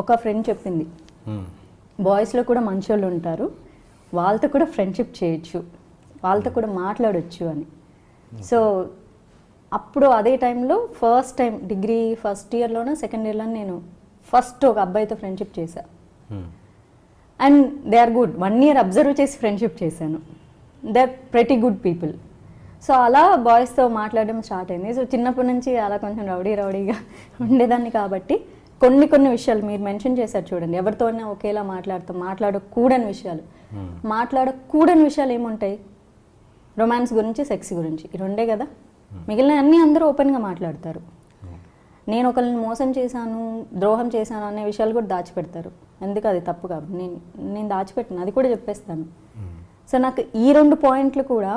ఒక ఫ్రెండ్ చెప్పింది, బాయ్స్లో కూడా మంచోళ్ళు ఉంటారు, వాళ్ళతో కూడా ఫ్రెండ్షిప్ చేయొచ్చు, వాళ్ళతో కూడా మాట్లాడొచ్చు అని. సో అప్పుడు అదే టైంలో ఫస్ట్ టైం డిగ్రీ ఫస్ట్ ఇయర్లోనో సెకండ్ ఇయర్లో నేను ఫస్ట్ ఒక అబ్బాయితో ఫ్రెండ్షిప్ చేశాను. And they are good. 1 year observe చేసి ఫ్రెండ్షిప్ చేశాను. They are pretty good people. So అలా బాయ్స్తో మాట్లాడడం స్టార్ట్ అయింది. సో చిన్నప్పటి నుంచి అలా కొంచెం రౌడీగా ఉండేదాన్ని కాబట్టి కొన్ని విషయాలు మీరు మెన్షన్ చేశారు చూడండి, ఎవరితోనే ఒకేలా మాట్లాడకూడని విషయాలు ఏముంటాయి? రొమాన్స్ గురించి, సెక్స్ గురించి, ఈ రెండే కదా. మిగిలిన అన్నీ అందరూ ఓపెన్గా మాట్లాడతారు. నేను ఒకరిని మోసం చేశాను, ద్రోహం చేశాను అనే విషయాలు కూడా దాచిపెడతారు. ఎందుకు? అది తప్పు కాబట్టి నేను దాచిపెట్టాను, అది కూడా చెప్పేస్తాను. సో నాకు ఈ 2 పాయింట్లు కూడా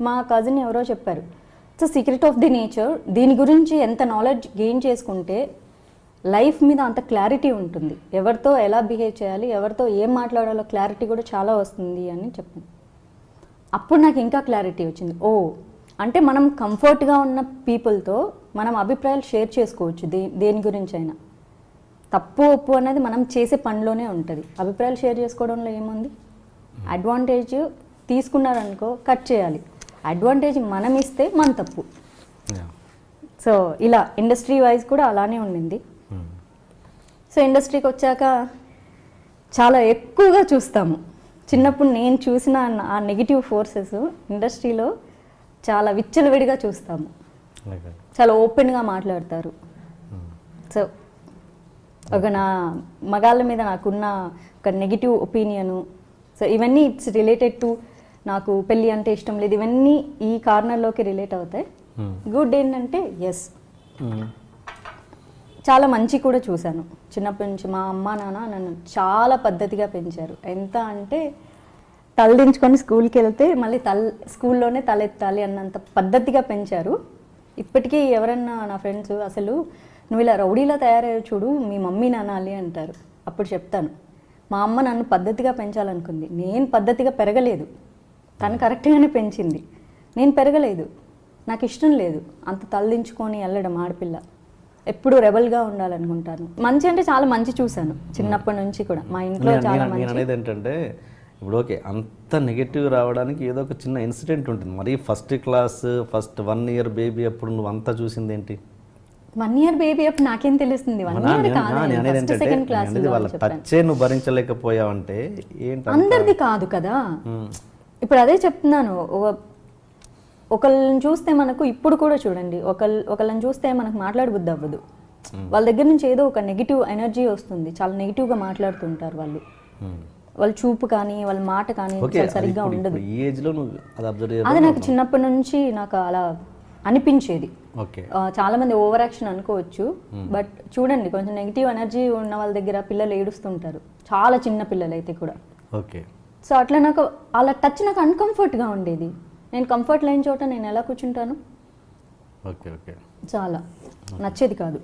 మా కజిన్ ఎవరో చెప్పారు. So secret of the nature, దీని గురించి ఎంత నాలెడ్జ్ గెయిన్ చేసుకుంటే లైఫ్ మీద అంత క్లారిటీ ఉంటుంది, ఎవరితో ఎలా బిహేవ్ చేయాలి, ఎవరితో ఏం మాట్లాడాలో క్లారిటీ కూడా చాలా వస్తుంది అని చెప్పాను. అప్పుడు నాకు ఇంకా క్లారిటీ వచ్చింది. ఓ అంటే మనం కంఫర్ట్గా ఉన్న పీపుల్తో మనం అభిప్రాయాలు షేర్ చేసుకోవచ్చు, దేని గురించి అయినా. తప్పు ఒప్పు అనేది మనం చేసే పనిలోనే ఉంటుంది. అభిప్రాయాలు షేర్ చేసుకోవడంలో ఏముంది? అడ్వాంటేజ్ తీసుకున్నారనుకో కట్ చేయాలి, అడ్వాంటేజ్ మనం ఇస్తే మన తప్పు. సో ఇలా ఇండస్ట్రీ వైజ్ కూడా అలానే ఉండింది. సో ఇండస్ట్రీకి వచ్చాక చాలా ఎక్కువగా చూస్తాము. చిన్నప్పుడు నేను చూసిన ఆ నెగిటివ్ ఫోర్సెస్ ఇండస్ట్రీలో చాలా విచ్చలవిడిగా చూస్తాము. చాలా ఓపెన్గా మాట్లాడతారు. సో ఒక నా మగాళ్ళ మీద నాకున్న ఒక నెగిటివ్ ఒపీనియను, సో ఇవన్నీ ఇట్స్ రిలేటెడ్ టు నాకు పెళ్ళి అంటే ఇష్టం లేదు, ఇవన్నీ ఈ కార్నర్లోకి రిలేట్ అవుతాయి. గుడ్ ఏంటంటే ఎస్, చాలా మంచి కూడా చూశాను. చిన్నప్పటి నుంచి మా అమ్మ నాన్న నన్ను చాలా పద్ధతిగా పెంచారు. ఎంత అంటే తలదించుకొని స్కూల్కి వెళ్తే మళ్ళీ స్కూల్లోనే తలెత్తాలి అన్నంత పద్ధతిగా పెంచారు. ఇప్పటికీ ఎవరన్నా నా ఫ్రెండ్స్ అసలు నువ్వు ఇలా రౌడీలా తయారయ్యో చూడు, మీ మమ్మీని అనాలి అంటారు. అప్పుడు చెప్తాను, మా అమ్మ నన్ను పద్ధతిగా పెంచాలనుకుంది, నేను పద్ధతిగా పెరగలేదు, తను కరెక్ట్గానే పెంచింది, నేను పెరగలేదు, నాకు ఇష్టం లేదు అంత తలదించుకొని వెళ్ళడం. ఆడపిల్ల ఎప్పుడు రెబల్గా ఉండాలనుకుంటాను. మంచి అంటే చాలా మంచి చూశాను చిన్నప్పటి నుంచి కూడా. మా ఇంట్లో చాలా మంచి. అనేది ఏంటంటే ఇప్పుడు ఓకే, అంత నెగిటివ్ రావడానికి ఏదో ఒక చిన్న ఇన్సిడెంట్ ఉంటుంది. మరి first class first 1 year baby అప్పుడు నువ్వు అంతా చూసింది ఏంటి? 1 year బేబీ అప్పుడు నాకేం తెలుస్తుంది? 1 year కాదు, సెకండ్ క్లాస్. వాళ్ళ టచ్చే నువ్వు భరించలేకపోయావంటే ఏంటి? అందరిది కాదు కదా. ఇప్పుడు అదే చెప్తున్నాను, ఒకళ్ళని చూస్తే మనకు, ఇప్పుడు కూడా చూడండి, ఒకళ్ళని చూస్తే మనకు మాట్లాడబుద్ధి అవ్వదు. వాళ్ళ దగ్గర నుంచి ఏదో ఒక నెగిటివ్ ఎనర్జీ వస్తుంది, చాలా నెగిటివ్గా మాట్లాడుతుంటారు వాళ్ళు. వాళ్ళ చూపు కానీ వాళ్ళ మాట కానీ సరిగ్గా ఉండదు. అది నాకు చిన్నప్పటి నుంచి నాకు అలా అనిపించేది. చాలా మంది ఓవర్ యాక్షన్ అనుకోవచ్చు, బట్ చూడండి కొంచెం నెగిటివ్ ఎనర్జీ ఉన్న వాళ్ళ దగ్గర పిల్లలు ఏడుస్తుంటారు, చాలా చిన్న పిల్లలు అయితే కూడా. సో అట్లా నాకు అలా టచ్ నాకు అన్కంఫర్ట్గా ఉండేది. నేను కంఫర్ట్ లేని చోట నేను ఎలా కూర్చుంటాను? చాలా నచ్చేది కాదు.